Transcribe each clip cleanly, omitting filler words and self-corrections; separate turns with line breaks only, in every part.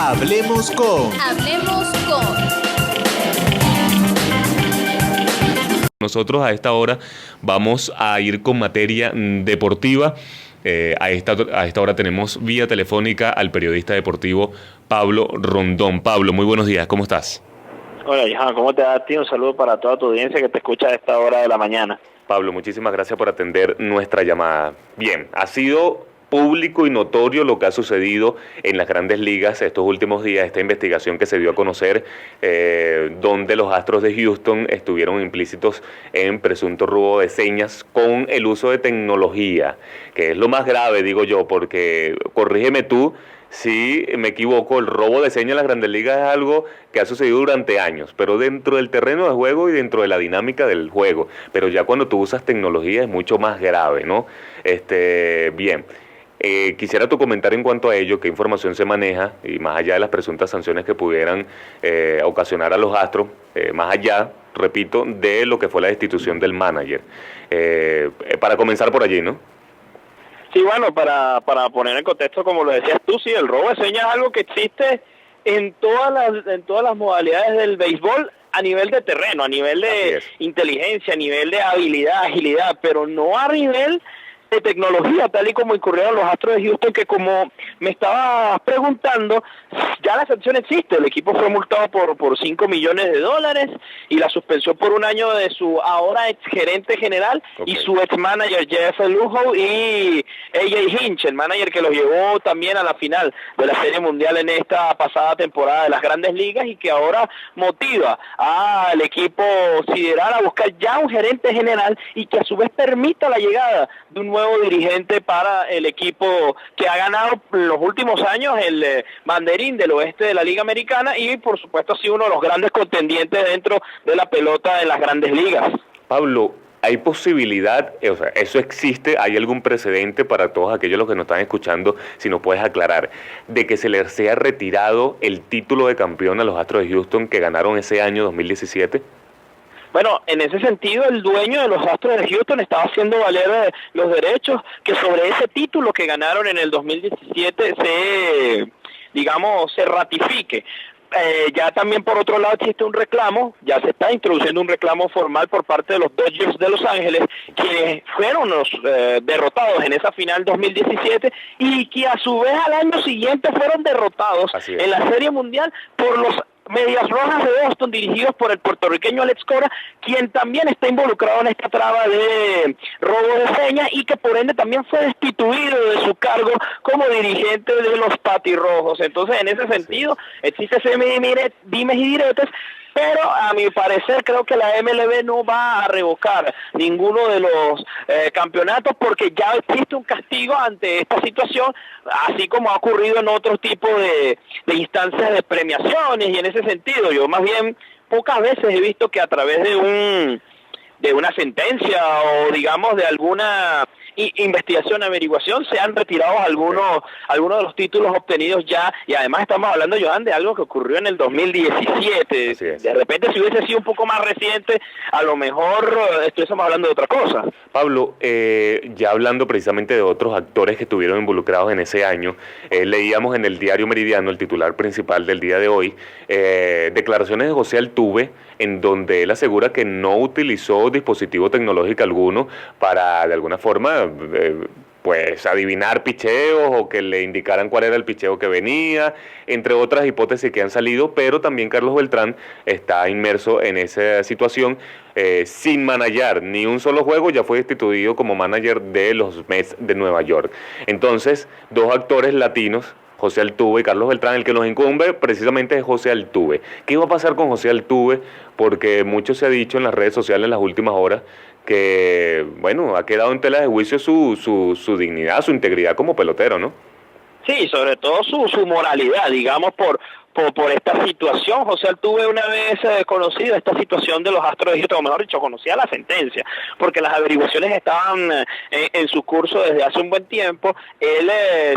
Hablemos con.
Hablemos con.
Nosotros a esta hora vamos a ir con materia deportiva. A esta hora tenemos vía telefónica al periodista deportivo Pablo Rondón. Pablo, muy buenos días, ¿cómo estás?
Hola, Johan, ¿cómo te va, tío? Un saludo para toda tu audiencia que te escucha a esta hora de la mañana.
Pablo, muchísimas gracias por atender nuestra llamada. Bien, ha sido público y notorio lo que ha sucedido en las grandes ligas estos últimos días, esta investigación que se dio a conocer, donde los Astros de Houston estuvieron implícitos en presunto robo de señas con el uso de tecnología, que es lo más grave, digo yo, porque, corrígeme tú, si me equivoco, el robo de señas en las grandes ligas es algo que ha sucedido durante años, pero dentro del terreno de juego y dentro de la dinámica del juego, pero ya cuando tú usas tecnología es mucho más grave, ¿no? Bien. Quisiera tu comentario en cuanto a ello, qué información se maneja y más allá de las presuntas sanciones que pudieran ocasionar a los Astros, más allá, repito, de lo que fue la destitución del manager. Para comenzar por allí, ¿no?
Sí, bueno, para poner en contexto, como lo decías tú, sí, el robo de señas es algo que existe en todas las modalidades del béisbol a nivel de terreno, a nivel de inteligencia, a nivel de habilidad, agilidad, pero no a nivel de tecnología, tal y como incurrieron los Astros de Houston, que como me estabas preguntando, ya la sanción existe. El equipo fue multado por $5 millones y la suspensión por un año de su ahora ex gerente general y su ex manager Jeff Lugo y AJ Hinch, el manager que los llevó también a la final de la Serie Mundial en esta pasada temporada de las Grandes Ligas y que ahora motiva al equipo sideral a buscar ya un gerente general y que a su vez permita la llegada de un nuevo dirigente para el equipo que ha ganado en los últimos años el banderín del oeste de la Liga Americana y por supuesto ha sido uno de los grandes contendientes dentro de la pelota en las Grandes Ligas.
Pablo, ¿hay posibilidad, o sea, eso existe, hay algún precedente para todos aquellos los que nos están escuchando, si nos puedes aclarar, de que se les sea retirado el título de campeón a los Astros de Houston que ganaron ese año 2017?
Bueno, en ese sentido, el dueño de los Astros de Houston estaba haciendo valer los derechos que sobre ese título que ganaron en el 2017 se ratifique. Ya también por otro lado existe un reclamo, ya se está introduciendo un reclamo formal por parte de los Dodgers de Los Ángeles, que fueron los derrotados en esa final 2017 y que a su vez al año siguiente fueron derrotados en la Serie Mundial por los Medias Rojas de Boston, dirigidos por el puertorriqueño Alex Cora, quien también está involucrado en esta trama de robo de señas y que por ende también fue destituido de su cargo como dirigente de los Patirrojos. Entonces, en ese sentido, existe ese dimes y diretes, pero a mi parecer creo que la MLB no va a revocar ninguno de los campeonatos porque ya existe un castigo ante esta situación, así como ha ocurrido en otros tipos de instancias de premiaciones, y en ese sentido yo más bien pocas veces he visto que a través de una sentencia o digamos de alguna investigación, averiguación, se han retirado algunos de los títulos obtenidos ya, y además estamos hablando, Johan, de algo que ocurrió en el 2017. De repente, si hubiese sido un poco más reciente, a lo mejor estuviésemos hablando de otra cosa.
Pablo, ya hablando precisamente de otros actores que estuvieron involucrados en ese año, leíamos en el diario Meridiano, el titular principal del día de hoy, declaraciones de José Altuve, en donde él asegura que no utilizó dispositivo tecnológico alguno para, de alguna forma, pues adivinar picheos o que le indicaran cuál era el picheo que venía, entre otras hipótesis que han salido, pero también Carlos Beltrán está inmerso en esa situación sin manager ni un solo juego, ya fue destituido como manager de los Mets de Nueva York. Entonces, dos actores latinos, José Altuve y Carlos Beltrán, el que nos incumbe precisamente es José Altuve. ¿Qué va a pasar con José Altuve? Porque mucho se ha dicho en las redes sociales en las últimas horas que, bueno, ha quedado en tela de juicio su dignidad, su integridad como pelotero, ¿no?
Sí, sobre todo su moralidad, digamos, por por esta situación. José Altuve una vez conocido esta situación de los Astros de Houston, o mejor dicho, conocía la sentencia, porque las averiguaciones estaban en su curso desde hace un buen tiempo. Él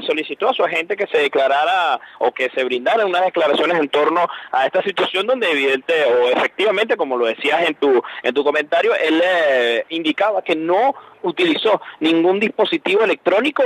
solicitó a su agente que se declarara o que se brindara unas declaraciones en torno a esta situación donde evidente o efectivamente, como lo decías en tu comentario, él indicaba que no utilizó ningún dispositivo electrónico,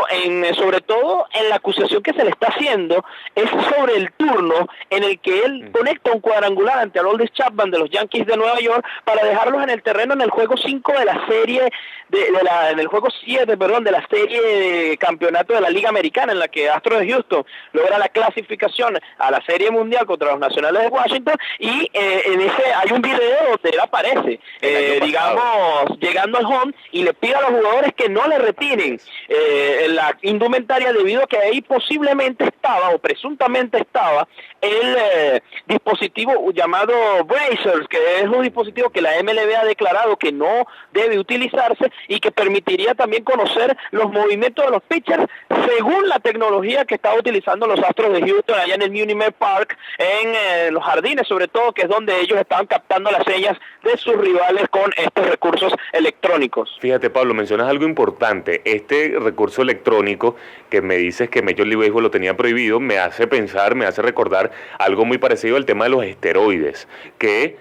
sobre todo en la acusación que se le está haciendo es sobre el turno en el que él conecta un cuadrangular ante Aroldis Chapman de los Yankees de Nueva York para dejarlos en el terreno en el juego 5 de la serie en el juego 7, perdón, de la serie de campeonato de la Liga Americana, en la que Astros de Houston logra la clasificación a la Serie Mundial contra los Nacionales de Washington, y en ese hay un video donde él aparece digamos llegando al home y le pide a los jugadores que no le retiren la indumentaria, debido a que ahí posiblemente estaba o presuntamente estaba el dispositivo llamado Bracers, que es un dispositivo que la MLB ha declarado que no debe utilizarse y que permitiría también conocer los movimientos de los pitchers según la tecnología que estaba utilizando los Astros de Houston allá en el Minute Park, en los jardines sobre todo, que es donde ellos estaban captando las señas de sus rivales con estos recursos electrónicos.
Fíjate, Pablo, mencionas algo importante. Este recurso electrónico que me dices que Major League Baseball lo tenía prohibido, me hace pensar, me hace recordar algo muy parecido al tema de los esteroides, que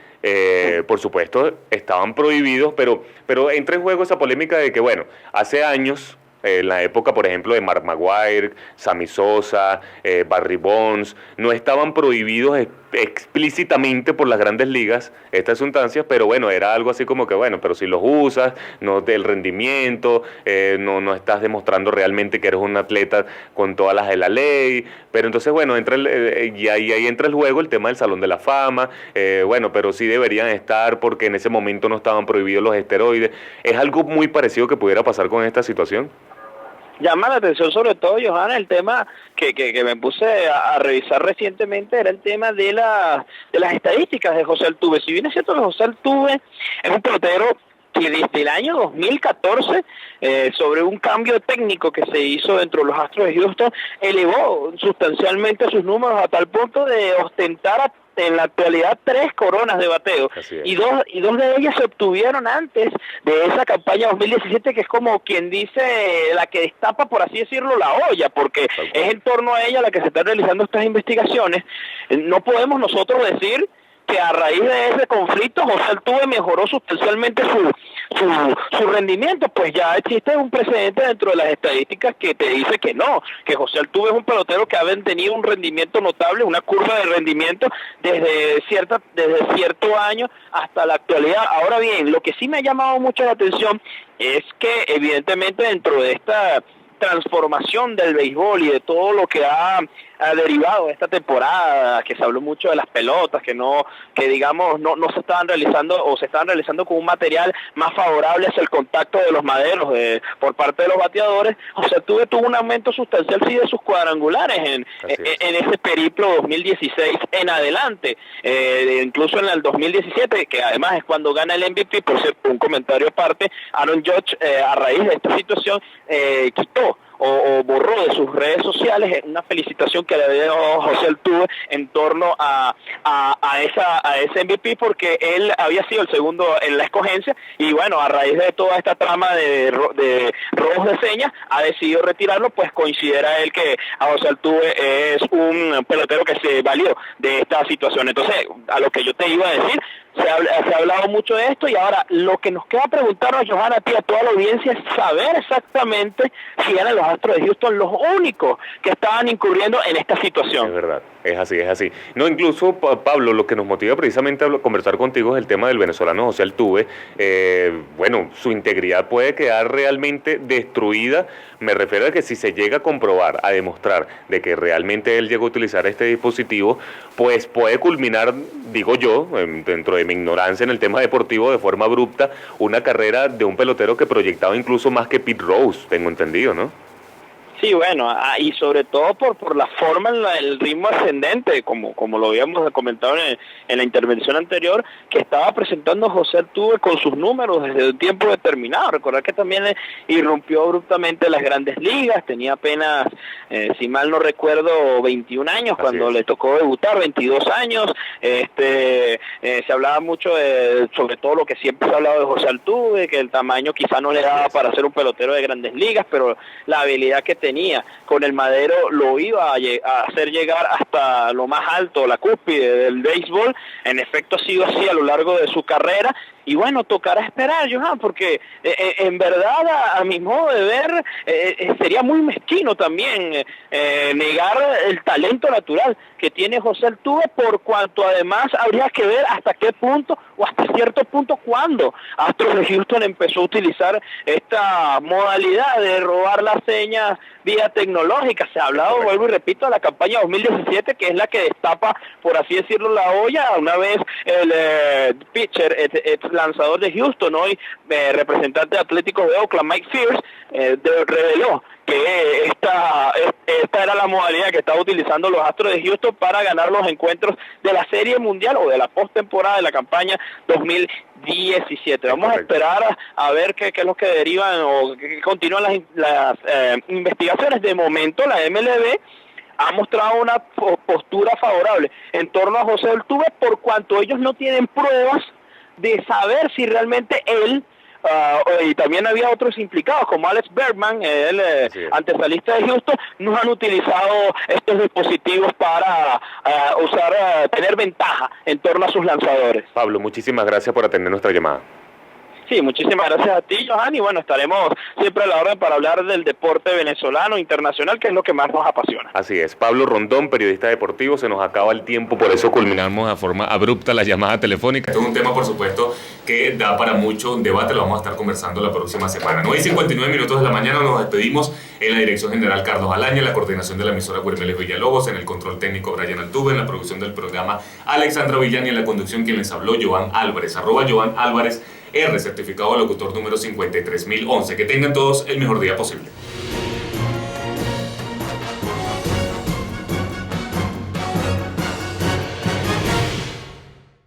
por supuesto estaban prohibidos, pero entra en juego esa polémica de que, bueno, hace años, en la época, por ejemplo, de Mark Maguire, Sammy Sosa, Barry Bonds, no estaban prohibidos explícitamente por las grandes ligas estas sustancias, pero bueno, era algo así como que, bueno, pero si los usas, no del rendimiento, no estás demostrando realmente que eres un atleta con todas las de la ley, pero entonces, bueno, y ahí entra el juego el tema del Salón de la Fama, bueno, pero sí deberían estar porque en ese momento no estaban prohibidos los esteroides. ¿Es algo muy parecido que pudiera pasar con esta situación?
Llama la atención sobre todo, Johanna, el tema que me puse a revisar recientemente, era el tema de las estadísticas de José Altuve. Si bien es cierto que José Altuve es un pelotero que desde el año 2014, sobre un cambio técnico que se hizo dentro de los Astros de Houston, elevó sustancialmente sus números a tal punto de ostentar en la actualidad 3 coronas de bateo, y dos de ellas se obtuvieron antes de esa campaña 2017, que es como quien dice la que destapa, por así decirlo, la olla, porque es en torno a ella la que se están realizando estas investigaciones. No podemos nosotros decir que a raíz de ese conflicto José Altuve mejoró sustancialmente su rendimiento, pues ya existe un precedente dentro de las estadísticas que te dice que no, que José Altuve es un pelotero que ha tenido un rendimiento notable, una curva de rendimiento desde cierto año hasta la actualidad. Ahora bien, lo que sí me ha llamado mucho la atención es que evidentemente dentro de esta transformación del béisbol y de todo lo que ha derivado de esta temporada, que se habló mucho de las pelotas, que digamos no se estaban realizando o se estaban realizando con un material más favorable hacia el contacto de los maderos por parte de los bateadores. O sea, tuvo un aumento sustancial sí de sus cuadrangulares en ese periplo 2016 en adelante, incluso en el 2017, que además es cuando gana el MVP. Por cierto, un comentario aparte, Aaron Judge a raíz de esta situación quitó o borró de sus redes sociales una felicitación que le dio José Altuve en torno a ese MVP, porque él había sido el segundo en la escogencia, y bueno, a raíz de toda esta trama de robos de señas, ha decidido retirarlo, pues considera él que a José Altuve es un pelotero que se valió de esta situación. Entonces, a lo que yo te iba a decir, se ha hablado mucho de esto, y ahora lo que nos queda preguntarnos, Johanna, a ti, a toda la audiencia, es saber exactamente si eran los Astros de Houston los únicos que estaban incurriendo en esta situación.
Es verdad, es así. No, incluso, Pablo, lo que nos motiva precisamente a conversar contigo es el tema del venezolano José Altuve. Bueno, su integridad puede quedar realmente destruida. Me refiero a que si se llega a comprobar, a demostrar de que realmente él llegó a utilizar este dispositivo, pues puede culminar, digo yo, dentro de mi ignorancia en el tema deportivo, de forma abrupta, una carrera de un pelotero que proyectaba incluso más que Pete Rose, tengo entendido, ¿no?
Sí, bueno, y sobre todo por la forma, el ritmo ascendente, como lo habíamos comentado en la intervención anterior, que estaba presentando José Altuve con sus números desde un tiempo determinado. Recordar que también irrumpió abruptamente las Grandes Ligas, tenía apenas, si mal no recuerdo, 21 años cuando le tocó debutar, 22 años. Se hablaba mucho sobre todo lo que siempre se ha hablado de José Altuve, que el tamaño quizá no le daba para ser un pelotero de Grandes Ligas, pero la habilidad que tenía con el madero lo iba a hacer llegar hasta lo más alto, la cúspide del béisbol. En efecto ha sido así a lo largo de su carrera, y bueno, tocará esperar, Johan, porque en verdad, a mi modo de ver, sería muy mezquino también negar el talento natural que tiene José Altuve, por cuanto además habría que ver hasta qué punto o hasta cierto punto cuándo Astros de Houston empezó a utilizar esta modalidad de robar las señas vía tecnológica. Se ha hablado, vuelvo y repito, de la campaña 2017, que es la que destapa, por así decirlo, la olla. Una vez el pitcher, lanzador de Houston, hoy representante de Atléticos de Oakland, Mike Pierce, reveló que esta era la modalidad que estaba utilizando los Astros de Houston para ganar los encuentros de la Serie Mundial o de la postemporada de la campaña 2017. Vamos a esperar a ver qué es lo que derivan o que continúan las investigaciones. De momento la MLB ha mostrado una postura favorable en torno a José Altuve, por cuanto ellos no tienen pruebas de saber si realmente él y también había otros implicados como Alex Bergman, el antesalista de Houston, no han utilizado estos dispositivos para tener ventaja en torno a sus lanzadores.
Pablo, muchísimas gracias por atender nuestra llamada.
Sí, muchísimas gracias a ti, Johan, y bueno, estaremos siempre a la orden para hablar del deporte venezolano, internacional, que es lo que más nos apasiona.
Así es, Pablo Rondón, periodista deportivo. Se nos acaba el tiempo, por eso culminamos de forma abrupta la llamada telefónica. Este es un tema, por supuesto, que da para mucho debate, lo vamos a estar conversando la próxima semana. 9:59 de la mañana, nos despedimos. En la dirección general, Carlos Alaña, en la coordinación de la emisora, Guermeles Villalobos, en el control técnico, Brian Altuve, en la producción del programa, Alexandra Villani, en la conducción, quien les habló, Joan Álvarez, @Joan Álvarez R, certificado de locutor número 53011. Que tengan todos el mejor día posible.